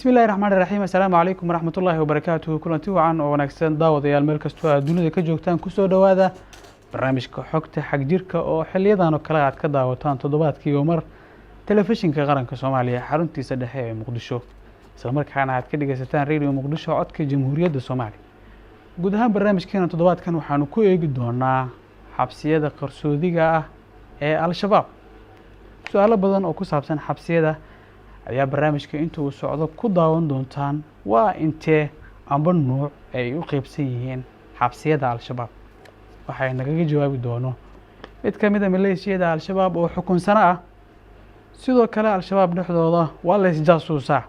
بسم الله الرحمن الرحيم السلام عليكم ورحمة الله وبركاته كلنتي وعن ونكسن داوديال meel kastoo aad dunida ka joogtaan ku soo dhawaada barnaamijka xogta xag jirka oo xiliyadan oo kale aad ka daawataan toddobaadkii mar telefishinka qaranka Soomaaliya xaruntiisa dhexe ee Muqdisho isla markaana aad ka dhageysataan radio Muqdisho codka Jamhuuriyadda Soomaaliya guud ahaan barnaamijkeena toddobaadkan waxaanu ku eegi doonaa xabsiyada qarsoodiga ah ee Al-Shabaab su'aalo badan oo ku saabsan xabsiyada ayaa barnaamijka inta uu socdo ku daawan doontaan waa intee amba nooc ay u qaybsan yihiin xabsiyada Al-Shabaab waxay naga jawaabi doono mid ka mid ah maleeshiyada Al-Shabaab oo xukunsana ah sidoo kale Al-Shabaab dhexdooda waa la isjaasuusaa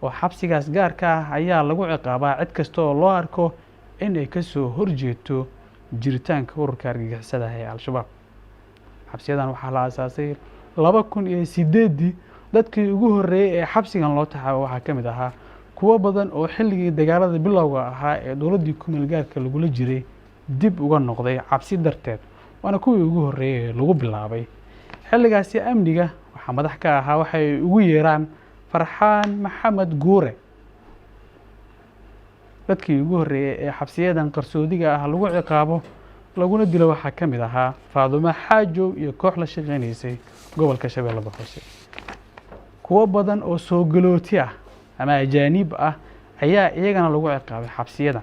oo xabsigaas gaarka ah ayaa lagu ciqaabaa cid kasta oo loo arko in ay ka soo horjeeto jiritaanka ururka argagixisada ee Al-Shabaab xabsiyadan waxaa la aasaasay 2008 dadkii ugu horeeyay ee xabsigan loo taxaabo waxaa ka mid ahaa kuwa badan oo xilligii dagaalada bilowga ahaa ee dawladii ku meel gaarka lagu jiray dib uga noqday cabsi darteed waana kuwii ugu horeeyay ee lagu bilaabay xilligaasi amniga waxa madax ka ahaa waxay ugu yeeraan Farxaan Maxamed Guure dadkii ugu horeeyay ee xabsiyadan qarsoodiga ah lagu ciqaabo laguna dilo waxaa ka mid ahaa Faadumo Xaajo iyo koox la shaqeynaysay gobolka Shabeellada Hoose kuwa badan oo soo galooti ah ama ajaanib ah ayaa iyagana lagu ciqaabay xabsiyada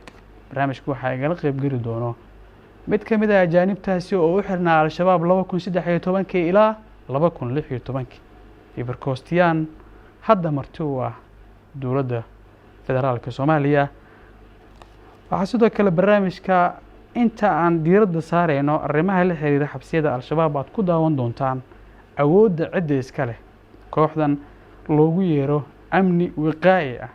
barnaamijku waxa ay qayb geli doono mid ka mid ah ajaanibtaasi oo u xirnaa Al-Shabaab 2013 ilaa 2016 ibarkoostiyaan hadda marti u ah dowladda federaalka Soomaaliya waxa sidoo kale barnaamijka inta aan diiradda saareyno arrimaha la xiriira xabsiyada Al-Shabaab aad ku daawan doontaan awoodda cid iska leh kooxdan loogu yeero amni wiqaa'i ah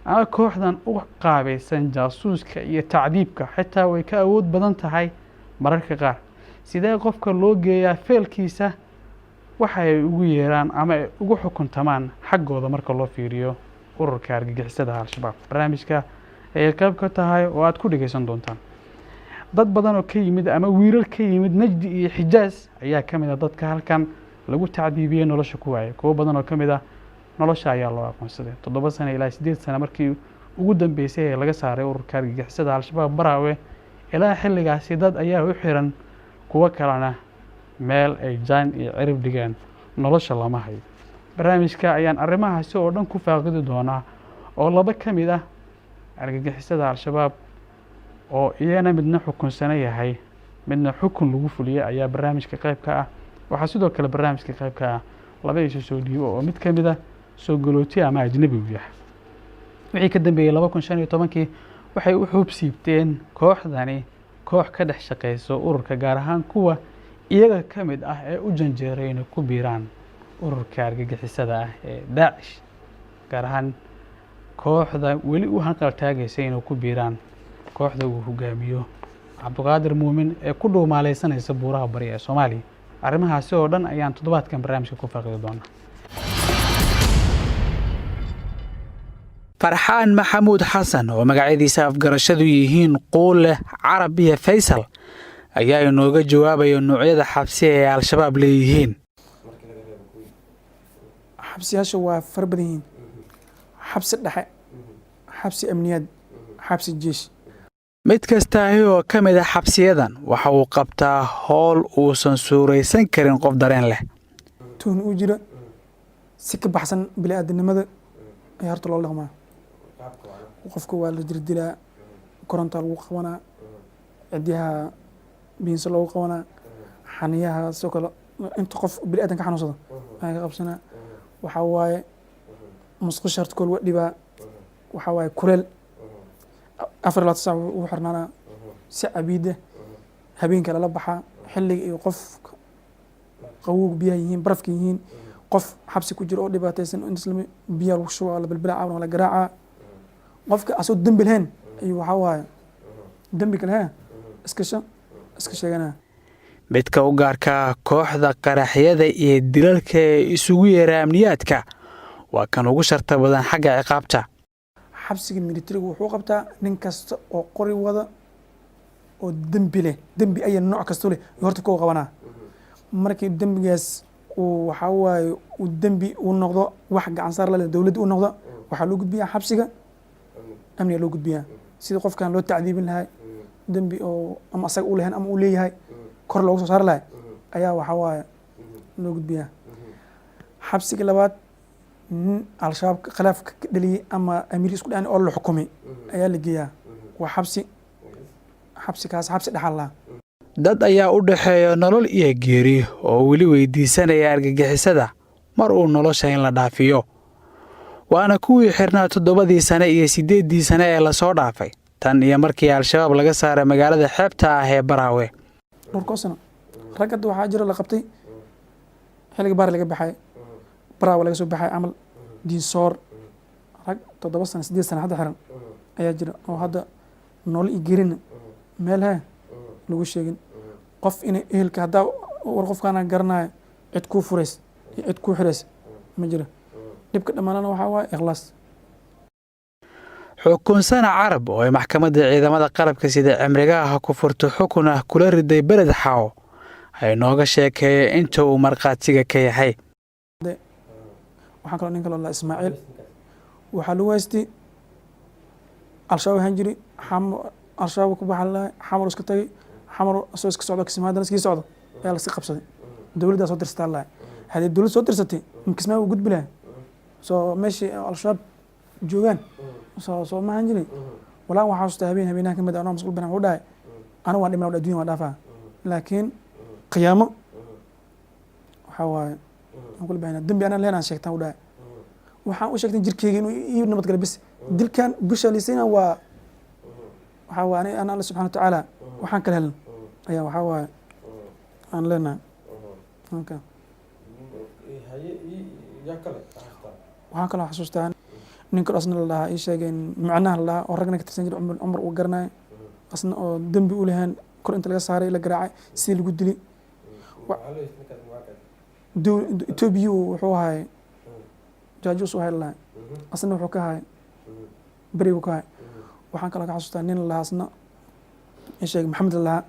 ama kooxdan u qaabaysan jaasuuska iyo tacdiibka xitaa way ka awood badan tahay mararka qaar sidee qofka loo geeyaa feelkiisa waxa ay ugu yeeraan ama ay ugu xukuntamaan xaggooda marka loo fiiriyo ururka argagixisada Al-Shabaab barnaamijka ay qayb ka tahay oo aad ku dhageysan doontaan dad badan oo ka yimid ama wiilal ka yimid Najdi iyo Xijaaz ayaa ka mid ah dadka halkan lagu tacdiibiyay nolosha ku waayay kuwa badan oo ka mid ah nolosha ayaa loo aqoonsaday 7 sano ilaa 8 sano markii ugu dambeysay ee laga saaray ururka argagixisada Al-Shabaab Baraawe ilaa xilligaasi dad ayaa u xiran kuwa kalena meel ay jaan iyo cirib dhigaan nolosha lama hayo barnaamijka ayaan arrimahaasi oo dhan ku faaqidi doonaa oo laba ka mid ah argagixisada Al-Shabaab oo iyana midna xukunsana yahay midna xukun lagu fuliyay ayaa barnaamijka qayb ka ah waxa sidoo kale barnaamijka qayb ka ah laba isha soo dhiibo oo mid ka mid ah soo galooti ama ajnabi u yahay wixii ka dambeeyay 2015 waxay u xubsiibteen kooxdani koox ka dhex shaqeyso ururka gaar ahaan kuwa iyaga ka mid ah ee u janjeerayna ku biiraan ururka argagixisada ah ee Daacish gaar ahaan kooxda weli u hanqal taagaysa inay ku biiraan kooxda uu hogaamiyo Cabdiqaadir Muumin ee ku dhuumaaleysanaysa buuraha bari ee Soomaaliya arrimahaasi oo dhan ayaan toddobaadkan barnaamijka ku faaqidi doonaa Farxaan Maxamuud Xasan oo magacyadiisa afgarashadu yihiin Quule Carab iyo Faysal ayaa inooga jawaabaya noocyada xabsi ee Al-Shabaab leeyihiin xabsiyaasha waa farbadan xabsi dhexe xabsi amniyaad xabsi jeesh mid kasta oo ka mid ah xabsiyadan waxa uu qabtaa howl uusan suuraysan karin qof dareen leh tuun u jira si ka baxsan bini'aadanimada ay harta loo dhaqmaa qofka waa la dirdilaa koronta lagu qabanaa cidiyaha biinsa lagu qabanaa xaniyaha soo kale inta qof bini'aadan ka xanuunsada ay qabsanaa waxa waaye musqusha harta kol wadhiba waxa waaye kureel 4 saac uu xirnaana si cabiida habeenka la baxaa xilliga iyo qof qawow biyaha yihiin barafka yihiin qof xabsi ku jiro oo dhibaataysan in islaami biyaha lagu shubo la balbalaa wala garaaca qofka asoo dambi lahayn ayuu waxa waaye dambi kale iska sheegana midka u gaarka kooxda qaraxyada iyo dilalka isugu yeera amniyaadka waa kan ugu sharta badan xagga ciqaabta xabsiga militariga wuxuu qabtaa nin kasta oo qori wada oo dambi leh dambi ay nooc kasta leh horta ku qabanaa markii dambigaas uu waxa waaye uu dambi uu noqdo wax gacan saar la dawladda uu noqdo waxaa loo gudbiyaa xabsiga amniga loo gudbiyaa sida qofkan loo tacdiibin lahay dembi oo ama asaga u lahayn ama uu leeyahay kor loogu soo saari lahay ayaa waxaa waaye loo gudbiyaa xabsiga labaad al-shabaab khilaafka ka dhaliyey ama amiir isku dhacay oo la xukumay ayaa la geeyaa waa xabsikaas xabsi dhaxal laha dad ayaa u dhaxeeya nolol iyo geeri oo weli weydiisanaya argagixisada mar uu nolosha in la dhaafiyo waana kuwii xirnaa 7 sane iyo 8 sane ee la soo dhaafay tan iyo markii al-shabaab laga saaray magaalada xeebta ah ee Baraawe dhowrkoo sano ragga waxaa jira la qabtay xilliga baar laga baxay Baraawe laga soo baxay amal diinsoor rag 7 sano 8 sano hadda xiran ayaa jira oo hadda nolol iyo geerina meel lagu sheegin qof in ehelka hadda war qofkaana garanayo cid ku furays cid ku xirays ma jira dibka dhamaanana waxa waa ikhlaas xukun sana carab oo maxkamadda ciidamada qalabka sida cimrigaha ku furto xukun ah kula riday beled xaaw ay nooga sheekeeyay inta uu marqaatiga ka yahay waxaan kaloo ninka la Ismaaciil waxa lagu haystay al-shabaab hanjiri al-shabaab ku baxay xamar iska tagay xamar soo iska socdo kismaadana iska socdo ayaa la si qabsaday dawladda soo dirsatay Allah hadii dawladda soo dirsatay kismaa u gudbi lahaa soo meeshii al-shabaab joogan soo ma hanjiri walaa waxa xasuustaa habeenaha kamid ah mas'uul banaan u dhaay ana waan dhimaa adduunka waan dhaafaa laakiin qiyaamo waxa waaye aan kula baahnaa dambi ana leenaan sheegtaan u dhaay waxaan u sheegtay jirkeyga inuu iyo nabad gal bis dilkan bisha liisina waa waxa waaye ana Allah subhanahu wa ta'ala waxaan kala helin ayaa waxa waaye aan leenahay waxaan kaloo xasuustaa ninka asna la ii sheegeen macnaha la oo ragna ka tirsan jiray Umar uu garanay asna oo dambi u leeyahay kor inta laga saaray la garaacay si lagu dilay Ethiopia wuxuu ahay jaajus u hayla asna wuxuu ka ahay barigu ka ahay waxaan kaloo ka xasuustaa nin la asna ii sheegay Maxamed la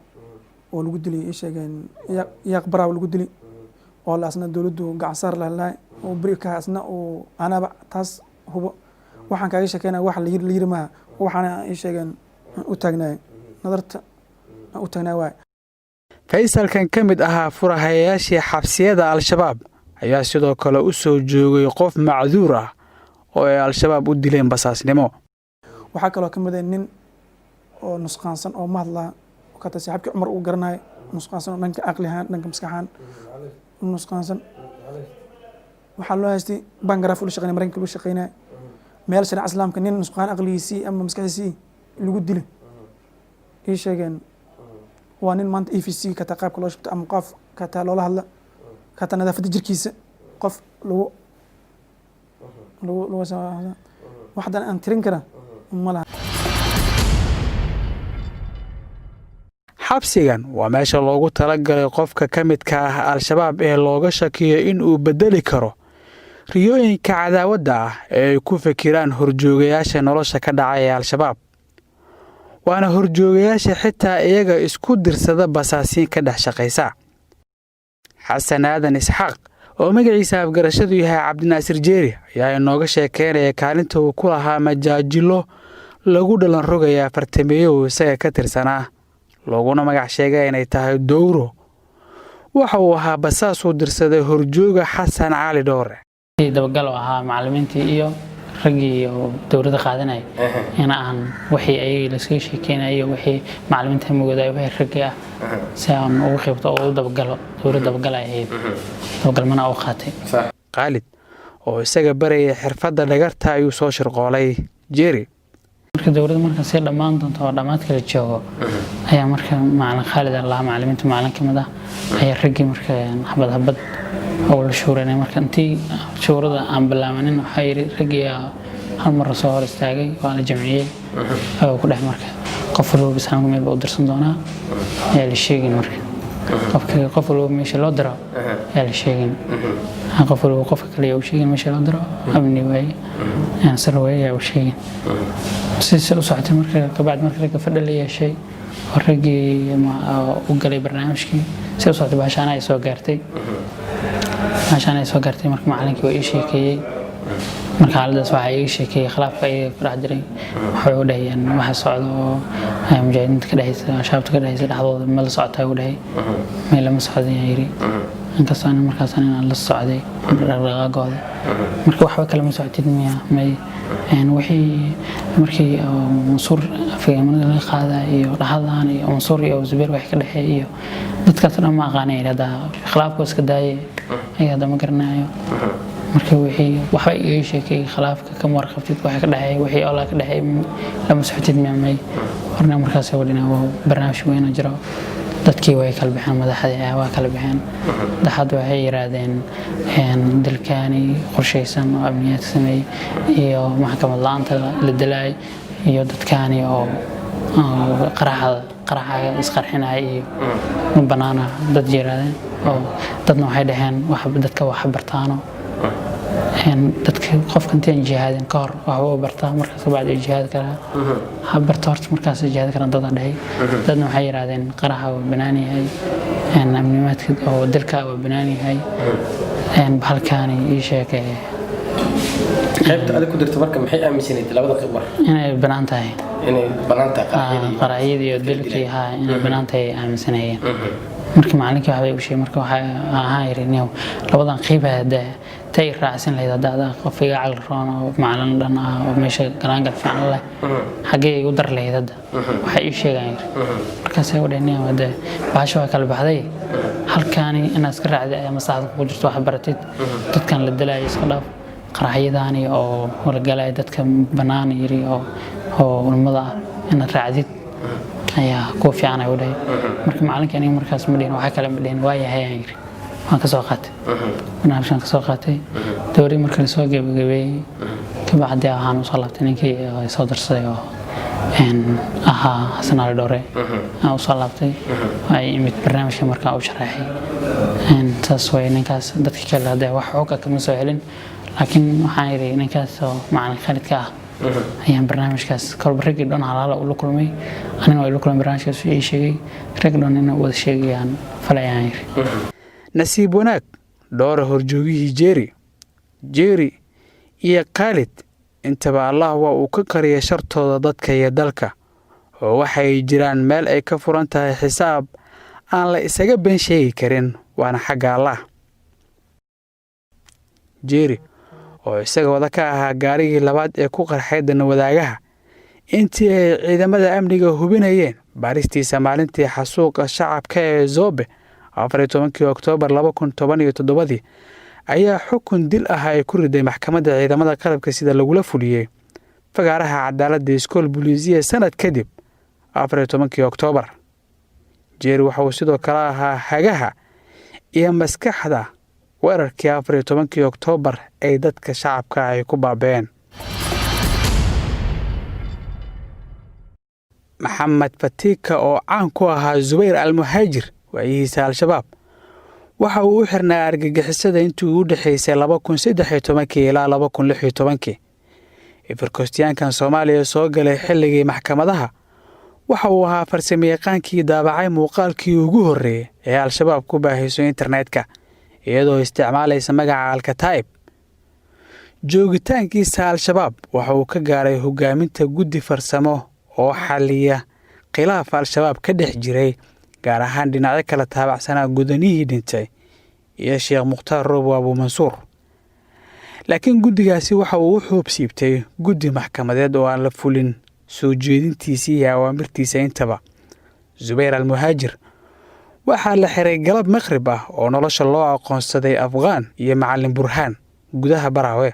oo lagu dilay ii sheegeen yaaq Baraawe lagu dilay oo la asna dawladdu gacan saar la oo bariga ka asna oo anaba taas hubo waxaan kaaga sheekeynaa wax la yiri ma waxaan ii sheegeen u taagnaa nadarta u taagnaa waay Faysal kan kamid ahaa furahayaashii xabsiyada al-shabaab ayaa sidoo kale u soo joogay qof macduur ah oo ay al-shabaab u dileen basaasnimo waxa kale oo kamid ah nin oo nusqaansan oo mahadla oo ka tirsan xabki Umar uu garanay nusqaansan dhanka aqlihan dhanka maskaxan nusqaansan waxa loo haystay bangaraaf u shaqeynay Mareykanka u shaqeynay meel shariic islaamka nin nusqaan aqliisi ama maskaxiisi lagu dilay ii sheegeen waa nin maanta EFC ka taqaabka loo shaqto ama qof ka taa loola hadla ka taa nadaafada jirkiisa qof lagu waxdan aan tirin kara malaha xabsigan waa meesha loogu talagalay qofka ka midka ah al-shabaab ee looga shakiyo in uu bedeli karo riyooyinka cadaawadda ah ee ay ku fikiraan horjoogayaasha nolosha ka dhacay ee al-shabaab waana horjoogayaasha xitaa iyaga isku dirsada basaasiin ka dhex shaqaysa xasan aadan isxaaq oo magaciisa afgarashadu yahay Cabdinaasir Jeeri ayaa inooga sheekeynaya kaalinta uu ku lahaa majaajilo lagu dhalan rogaya fartameeyo isaga ka tirsanaa looguna magac sheegay inay tahay dowro waxa uu ahaa basaas u dirsaday horjooga Xasan Cali Dhoore dabagal ahaa macallimiintii iyo ragii oo dowladda qaadanay in aan wixii ay la soo sheekeenay wixii macallimiinta mugada ay ragii ah si aan ugu qeybto oo dabagalo dowladda dabagalay dabagal mana u qaatay Khalid oo isaga baraya xirfadda dhagarta ayuu soo shirqoolay Jeeri marka dowladda marka si dhamaan doonto oo dhamaadka la joogo ayaa marka macallin Khalid Allah macallimiinta macallin kamid ah ay ragii marka habad oo la shuuranay marka intii shuurada aan bilaamanin waxay ragii hal mar soo hor istaagay waa la jamciyay oo ku dhex marka qof walba bisaan meel buu dirsan doonaa ee la sheegin marka qof walba meesha loo diro ee la sheegin qof walba qof kale uu sheegin meesha loo diro abni way aan sar way uu sheegin si soo socotay marka ka baad marka laga fadhiyay shay ragii u galay barnaamijkii si soo socotay baashaan ay soo gaartay marka macallinkii waa ii sheekeeyay marka xaaladaas waxaa iga sheekeeyay khilaafka iyaga ku dhex jiray waxay u dhahayeen waxa socdo oo mujaahidiinta ka dhexaysa shabaabta ka dhexaysa dhexdooda ma la socota u dhahay meel lama socdin ayaan yidhi inkastoo markaas inaan la socday dhaqdhaqaagooda marka waxba kale ma socotid miya may wixii markii mansuur afgaamada laga qaadaa iyo dhaxadaan iyo mansuur iyo zubeer wax ka dhexeey iyo dadkaas dhan ma aqaanay hada khilaafku iska daayay ay hada ma garanayo marka wixii waxa ay sheekay khilaafka ka warqabtid waxa ka dhexeey wixii oo la ka dhexeey lama socotid miya may warna markaas wadina barnaamij weyn jiro dadkii way kala baxeen madaxda waa kala baxeen dhaxad waxay yiraahdeen dalkaani qorsheysan oo amniyaad sameey iyo maxkamad laanta la dilay iyo dadkaani oo qaraxa isqarxinay iyo banaana dad yiraahdeen oo dadna waxay dhaheen wax dadka wax bartaano dadka qofka intaan jihaadin ka hor waxa uu bartaa markaas baad jihaad kara habarta horta markaas jihaad kara dad dhahay dadna waxay yiraahdeen qaraxa oo banaan yahay amnimaadka oo dalka oo banaan yahay halkaani ii sheekay qaybta aad ku dirto marka maxay aaminsanayeen labada khibar inay banaan tahay qaraxyada iyo dalkii inay banaan tahay aaminsanayeen marka maalinka waxa uu sheegay marka waxa ahaa yirinayo labadan qiibada tay raacsan leeyahay dada qofiga cal roon oo macalin dhan oo meesha galaangal fiican leh xagee u dar leeyahay waxa ii sheegay markaas ay wadeenayeen wada baasho kala baxday halkaani inaad iska raacday ama saacad ku jirto wax baratid dadkan la dilay iska dhaaf qaraxyadaani oo wargalay dadka banaan yiri oo ulmada inaad raacdid ayaa ku fiican ay wadhay marka macalinka aniga markaas ma dheen waxa kale ma dheen waa yahay aan yiri waan ka soo qaatay barnaamijkan ka soo qaatay dowri markii la soo gabagabay ka bacdi waxaan u soo laabtay ninkii soo darsaday oo ahaa Xasan Ali Dhoore aan u soo laabtay ay imid barnaamijka markaa u sharaxay taas way ninkaas dadka kale hadda wax xog ah kama soo helin laakiin waxaan yiri ninkaas oo macalin khalidka ah ayaan barnaamijkaas kolbarigi dhan halaala u kulmay anina way u kulmay barnaamijkaas ii sheegay ragdon inuu wada sheegayaan falayaan yiri nasiib wanaag Dhoore horjoogihii Jeeri iyo Khalid intaba Allah waa uu ka qariyay shartooda dadka iyo dalka oo waxay jiraan meel ay ka furan tahay xisaab aan la isaga been sheegi karin waana xagga Allah Jeeri oo isaga wada ka ahaa gaarigii labaad ee ku qarxay dan wadaagaha intii ay ciidamada amniga hubinayeen baaristiisa maalintii xasuuqa shacabka ee Zobe 14 Oktoobar 2017 ayaa xukun dil ah ay ku riday maxkamadda ciidamada qalabka sida lagula fuliyay fagaaraha cadaaladda iskool booliisiya sanad kadib 14 Oktoobar Jeeri waxa uu sidoo kale ahaa hagaha iyo maskaxda weerarkii 14 Oktoobar ay dadka shacabka ay ku baabeen Maxamed Fatika oo caan ku ahaa Zubayr al-Muhaajir waayihiisa al-shabaab waxa uu u xirnaa argagixisada intii u dhaxaysay 2013 ilaa 2016 Ifarkostiyaankan Soomaaliya soo galay xilligii maxkamadaha waxa uu ahaa farsamayaqaankii daabacay muuqaalkii ugu horeeyay ee al-shabaab ku baahayso internetka iyadoo isticmaalaysa magaca Al-Kataib joogitaankiisa al-shabaab waxa uu ka gaaray hogaaminta guddi farsamo oo xalliya khilaaf al-shabaab ka dhex jiray gaar ahaan dhinacyo kala taabacsanaa gudanihii dhintay iyo Sheekh Mukhtaar Roobo Abu Mansuur laakiin guddigaasi waxa uu u xoobsiibtay guddi maxkamadeed oo aan la fulin soo jeedintiisii iyo awaamirtiisa intaba Zubayr al-Muhaajir waxaa la xiray galab maqrib ah oo nolosha loo aqoonsaday Afgaan iyo Macallin Burhaan gudaha Baraawe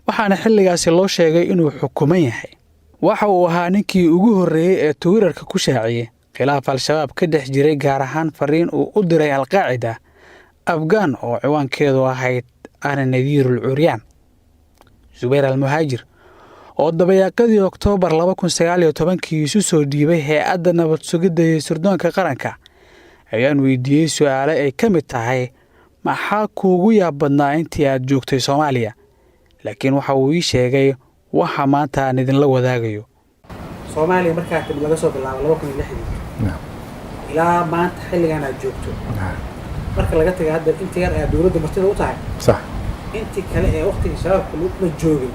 waxaana xilligaasi loo sheegay inuu xukuman yahay waxa uu ahaa ninkii ugu horeeyay ee Twitterka ku shaaciyay khilaaf al-shabaab ka dhex jiray gaar ahaan fariin uu u diray al-Qaacida Afgaan oo ciwaankeedu ahayd ana nadiirul curyaan Zubayr al-Muhaajir oo dabayaaqadii Oktoobar 2019 isu soo dhiibay hay'adda nabad sugidda ee sirdoonka qaranka ayaan weydiiyay su'aalo ay ka mid tahay maxaa kuugu yaab badnaa intii aad joogtay Soomaaliya laakiin waxa uu ii sheegay waxa maanta aan idin la wadaagayo Soomaaliya markaa laga soo bilaabo 2006 ilaa maanta xilligan aad joogto marka laga tagay hadda inta yar ay dawladda martida u tahay صح intii kale ee waqtiga shabaabka la joogay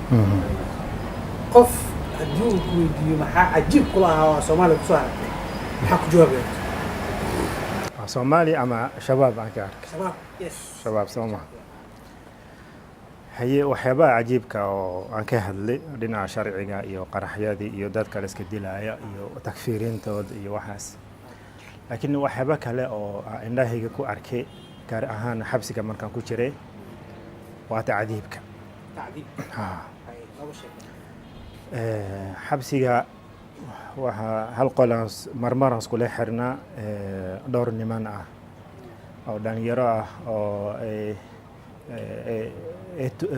qof haddii uu ku weydiiyo maxaa cajiib kula ahaa oo Soomaaliya kusoo aragtay maxaa ku jawaabaysa Soomaali ama shabaab aan ka arkay shabaab yes shabaab Soomaali haye waxyaabaha cajiibka oo aan ka hadlay dhinaca sharciga iyo qaraxyadii iyo dadka la iska dilaya iyo takfiirintooda iyo waxaas laakiin waxyaaba kale oo indhahayga ku arkay gaar ahaan xabsiga markaan ku jiray waa tacdiibka xabsiga waxaa hal qolaan marmaran iskula xirnaa dhowr niman ah oo dhalinyaro ah oo ay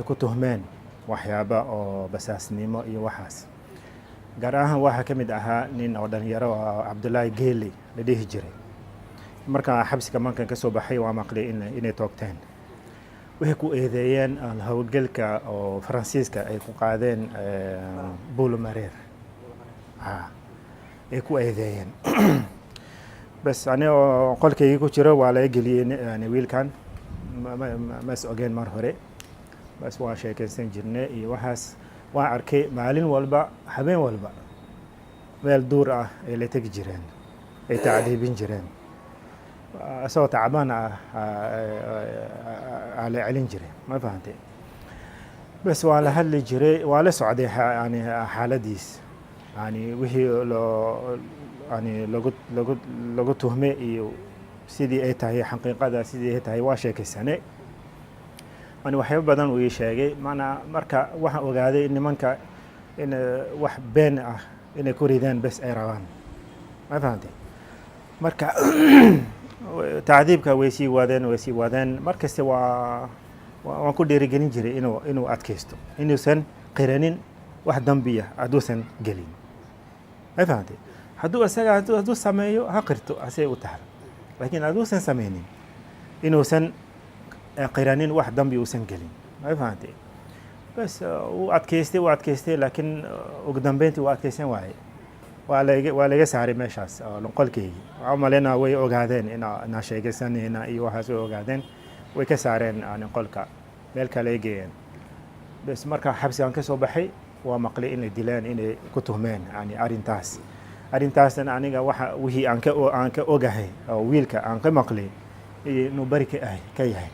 ku tuhmeen waxyaaba oo basaasnimo iyo waxaas gaar ahaan waxaa ka mid ahaa nin oo dhalinyaro ah Cabdullaahi Geeli la dhihi jiray markaan xabsiga markaan ka soo baxay waa maqlay inay toogteen waxay ku eedeeyeen howlgalka oo Faransiiska ay ku qaadeen Buulamareer ay ku eedeeyeen bas anigoo qolkayga ku jiro waa laga geliyey wiilkan ma is ogeen mar hore bas waa sheekaysan jirnay iyo waxaas waan arkay maalin walba habeen walba meel duur ah ay la tegi jireen ay tacdiibin jireen asagoo tacbaan ah la celin jiray ma fahantay bas waa la hadli jiray waa la socday yani xaaladiis yani wixii lagu tuhmay iyo sidii ay tahay xaqiiqada sidii ay tahay waa sheekaysanay waxyaabo badan uu ii sheegay marka waxaan ogaaday nimanka in wax been ah inay ku ridaan bes ay rabaan ma fahantay marka tacdiibka way sii wadeen markasta waan ku dhiirigelin jiray inuu adkaysto inuusan qiranin wax dambiya hadduusan gelin ma fahantay hadduu sameeyo ha qirto asay u tahay laakiin hadduusan sameynin inuusan qiranin wax dambi uusan gelin ma fahantay bas uu adkaystay laakiin ugu dambeyntii waa adkaysan waaye waa laga saaray meeshaas qolkeygii waxaa umaleynaa way ogaadeen inaa sheegaysanayna iyo waxaas way ogaadeen way ka saareen qolka meel kale ay geeyeen bas markaa xabsigaan ka soo baxay waa maqlay inay dileen inay ku tuhmeen arrintaasna aniga wixii aan ka ogahay oo wiilka aan ka maqlay inuu bari ka yahay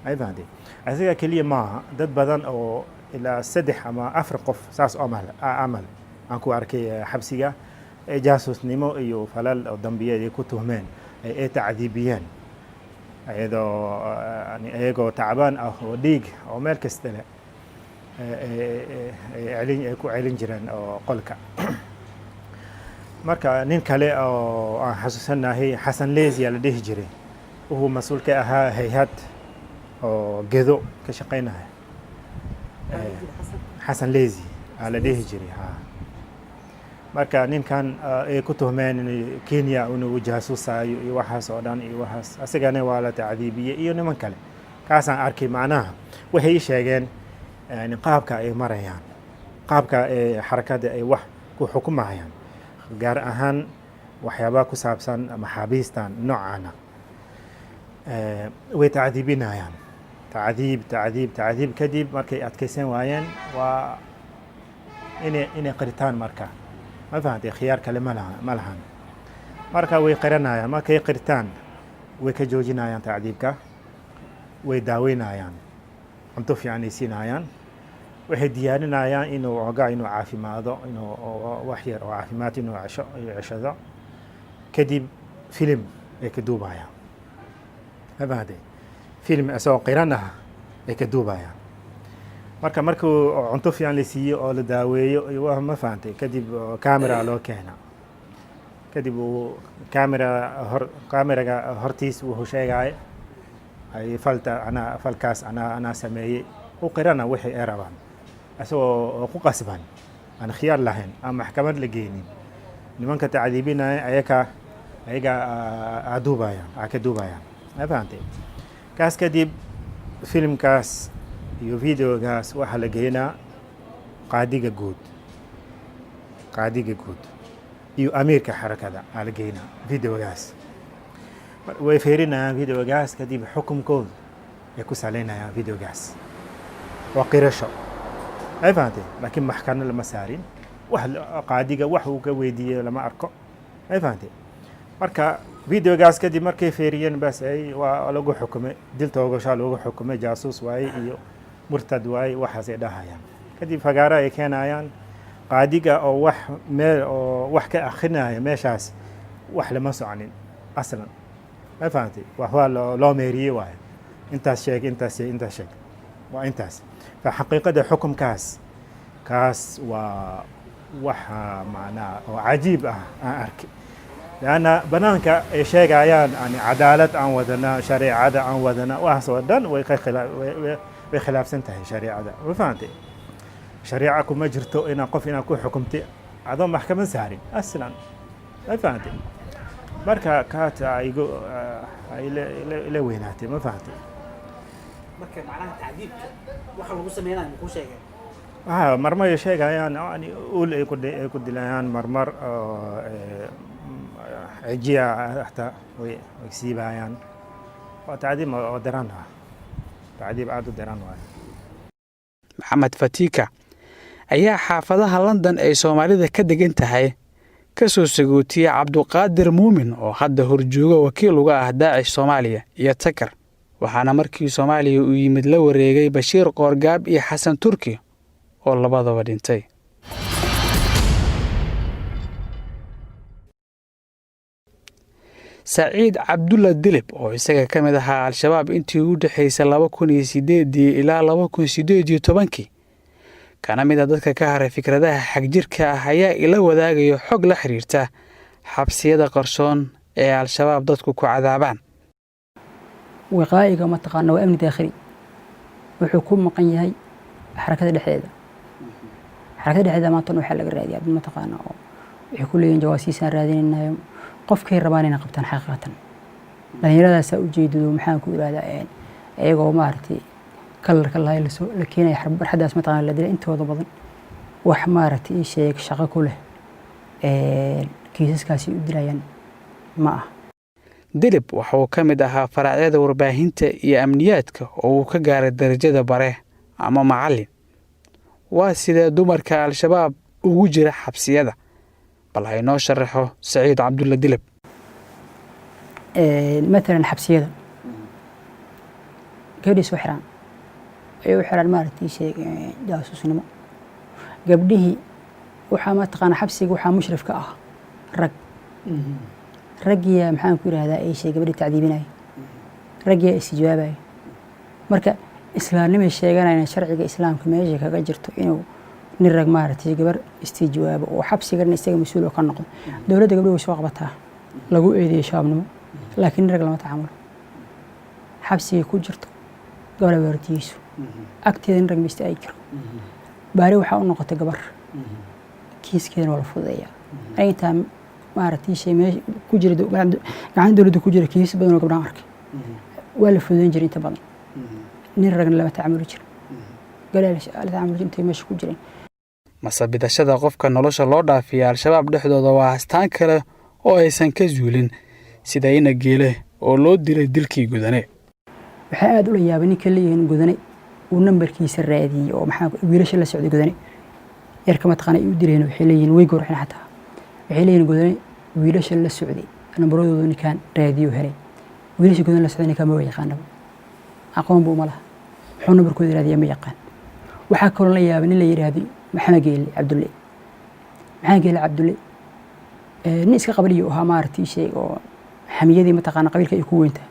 ay fahantay asiga keliya maaha dad badan oo ilaa 3 ama 4 qof saas amal aan ku arkay xabsiga ay jaasusnimo iyo falal oo dambiyeed ay ku tuhmeen ay tacdiibiyeen ayagoo tacbaan ah oo dhiig oo meel kasta leh ay ku celin jireen oo qolka marka nin kale oo aan xasuusanahay Xasan Leezi la dhihi jiray wuxuu mas'uul ka ahaa hay'ad oo gedo ka shaqeynaya Xasan Leezi la dhihi jiray marka ninkan ay ku tuhmeen in Kenya inuu jaasuusayo iyo waxaas oo dhan iyo waxaas asagana waa la tacdiibiyay iyo niman kale kaasaan arkay macnaha waxay sheegeen qaabka ay marayaan qaabka xarakada ay wax ku xukumayaan gaar ahaan waxyaabaha ku saabsan maxaabiistan noocana way tacdiibinayaan tacdiib kadib markay adkaysan waayeen waa inay qiritaan marka ma fahantay khiyaar kale ma lahan marka way qiranayaan markay qiritaan way ka joojinayaan tacdiibka way daaweynayaan cunto fiican ay siinayaan waxay diyaarinayaan inuu caafimaado inuu wax yar oo caafimaad inuu ceshado kadib filim ay ka duubayaan ma fahantay film asoo qiran ah ay ka duubayaan markuu cunto fiican la siiyo oo la daaweeyo iyo ma fahantay kadib camera loo keena kadib uu cameraga hortiis wuxuu sheegay ay falkaas anaa sameeyey u qirana wixii ay rabaan asagoo ku qasban aan khiyaar lahayn aan maxkamad la geynin nimanka tacdiibinaya ayaga ka duubayaan ma fahantay kaas kadib filimkaas iyo videogaas waxaa la geynaa qaadiga guud iyo amiirka xarakada aa la geynaa videogaas way fiirinayaan videogaas kadib xukunkooda ay ku saleynayaan videogaas وقرشة أي فهمتي لكن محكمة لما سارين واحد قاعدة واحد وكويدية لما أركو أي فهمتي مركا فيديو جاس كدي مركي فيريان بس أي ولقوا حكمة دلت وقشة لقوا حكمة جاسوس واي مرتد واي وحزي ده يعني كدي فقارة كان عيان قاعدة أو وح ما أو وح كأخنا ماشاس وح لما سعنين أصلا ما فهمتي وهو لا ميري واي أنت شيك أنت شيك أنت شيك وأنت فحقيقة ده حكم كاس وح معناه وعجيب أركي لأن بنانك شيء عيان يعني عدالة عن ودنا شريعة عن ودنا وهسودن وخلاف سنتهي شريعة وفهمتي شريعكم ما جرتو إن قف إن أكون حكمتي عظم محكمة سهرين أصلا ما فهمتي بركة كات يقول إلى ويناتي ما فهمتي marka macnaha tacdiibka waxa lagu sameeyay ma ku sheegay مرمر شيء يعني أقول يكون دلائن مرمر عجية حتى ويكسيبها يعني وتعذيب ودرانها تعذيب عاد ودرانها maxamed fatiika ayaa xaafadaha london ay soomaalida ka degan tahay ka soo sagootiyey cabduqaadir muumin oo hadda horjooga wakiil uga ah daacish soomaaliya iyo takar waxaana markii soomaaliya uu yimid la wareegay bashiir qoorgaab iyo xasan turki oo labadaba dhintay saciid cabdulla dilib oo isaga ka mid ahaa al-shabaab intii u dhaxaysay 2008 ilaa 2018 kana mid ah dadka ka haray fikradaha xagjirka ah ayaa ila wadaagayo xog la xiriirta xabsiyada qarsoon ee al-shabaab dadku ku cadaabaan wiqaa'iga ma taqaana waa amni daakhili wuxuu ku maqan yahay xarakada dhexdeeda maanta waxaa laga raadiyaa ma taqaana oo waxay ku leeyihiin jawaasiisaan raadinaynayo qofkay rabaan inay qabtaan xaqiiqatan dhalinyaradaasa ujeedado maxaan ku irahdaa iyagoo maaragtay kalarka lahay la keenaya barxadaas mataqaana la dilay intooda badan wax maaragtay ii sheeg shaqo ku leh kiisaskaasi u dilayaan ma ah dilib waxa uu ka mid ahaa faraacyada warbaahinta iyo amniyaadka oo uu ka gaaray darajada bare ama macallin waa sidee dumarka al-shabaab ugu jira xabsiyada bal ha inoo sharaxo saciid cabdulla dilib مثلا حبسيدا gabdhii soo xiraan ay u xiraan maaragtay shay jaasuusnimo gabdhihii waxaa ma taqaan xabsiga waxaa mushrif ka ah raggiya maxaan ku yiraahdaa ay shay gabdhii tacdiibinay raggiya isjawaabay marka islaamnimay sheeganayna sharciga islaamka meesha kaga jirto inuu nin rag maaragtay gabar istijawaabo oo xabsigan isaga mas'uul ka noqdo dawladda gabdhuhu way soo qabataa lagu eedeeyay shaabnimo laakiin rag lama tacaamulo xabsiga ku jirto gabadha waardiyiisu agteeda in rag mista ay jiro baari waxaa u noqotay gabar kiiskeedana waa la fududeeyaa intaa maaragtay shay meesha ku jira gacan dawladda ku jira kiis badan oo gabdhahan arkay waa la fududeyn jiray inta badan nin ragna lama tacaamuli jiro gabdhaha la tacaamuli intay meesha ku jireen masabidashada qofka nolosha loo dhaafiya al-shabaab dhexdooda waa astaan kale oo aysan ka zuulin sida ina geele oo loo dilay dilkii gudane waxaa aad ula yaabay ninka leeyahay gudane uu nambarkiisa raadiyay oo maxaa wiilasha la socday gudane yarka ma taqaan ay u dileen waxay leeyihiin way goorxin xataa waxay leeyihiin gudane wiilasha la socday nambaradooda ninkan raadiyo helay wiilasha gudane la socday ninkan ma yaqaanaba aqoon buu ma laha wuxuu nambarkooda raadiyaa ma yaqaan waxaa kaloo la yaabay nin la yiraahdo maxamed geele cabdulle nin iska qabliyo ahaa maaragtay shay oo xamiyadii ma taqaan qabiilka ay ku weynta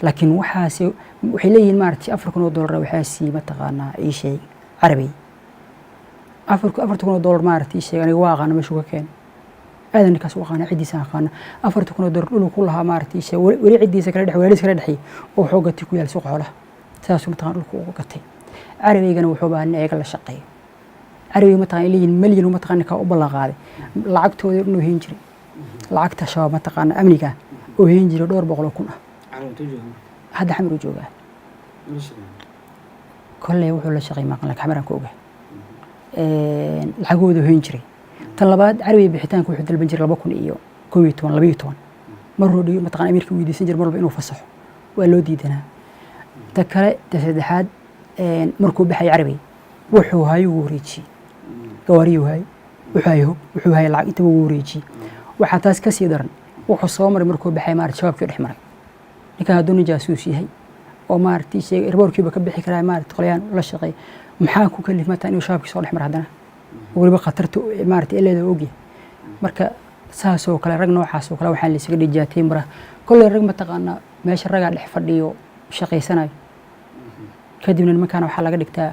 laakiin waxaasi waxay leeyihiin maaragtay $4,000 waxaa sii ma taqaanaa ii shay carabi $4,000 maaragtay ii shay aniga waa aqaana meeshu ka keen aadan ninkaas u aqaana ciddiisa aqaana $4,000 dhul ku lahaa maaragtay ii shay weli ciddiisa kala dhex walaalihiisa kala dhexay oo wuxuu gatay ku yaal suuq xoolaha saasuu ma taqaan dhulku ugu gatay carabigana wuxuu baahan ayaga la shaqeeyo carabiga ma taqaan leeyihiin malyan ma taqaan ninkaa u ballan qaaday lacagtooda inuu heen jiray lacagta shabaab ma taqaan amniga oo heen jiray $200,000 hadda xamar uu joogaa kolley wuxuu la shaqeeyay maqan laakiin xamaran ku ogaa lacagooda heen jiray tan labaad carabiga bixitaanka wuxuu dalban jiray 2012 maruu dhigay ma taqaan amirka weydiisan jiray mar walba inuu fasaxo waa loo diidanaa ta kale ta saddexaad markuu baxay carabi wuxuu hayo ugu wareejiyey gawaariyuu hayo wuxuu hayo lacag intaba ugu wareejiyey waxaa taas ka sii daran wuxuu soo maray markuu baxay maarata shabaabkii dhex maray ninkan hadduu nin jaasuus yahay oo maaragtay sheegay erboorkiiba ka bixi karaa maarata qolyaan la shaqeey maxaa ku kalifmataa inuu shabaabkii soo dhex maro haddana weliba khatarta maarata eleeda ogyahay marka saasoo kale rag noocaas oo kale waxaa laysaga dhijaatay mara kolley rag mataqaanaa meesha ragaa dhex fadhiyo shaqaysanayo kadibna nimankaana waxaa laga dhigtaa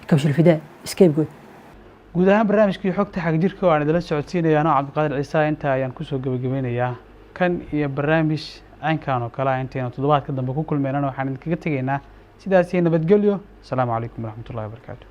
kabshil fidaa scapegoat guud ahaan barnaamijkii xogta xagjirka oo aan idila socodsiinaya anoo cabdiqaadir ciise intaa ayaan kusoo gabagabeynayaa kan iyo barnaamij caynkan oo kale intaynu toddobaadka dambe ku kulmeynana waxaan idinkaga tegaynaa sidaas iyo nabadgelyo asalaamu calaykum waraxmatullahi wabarakaatu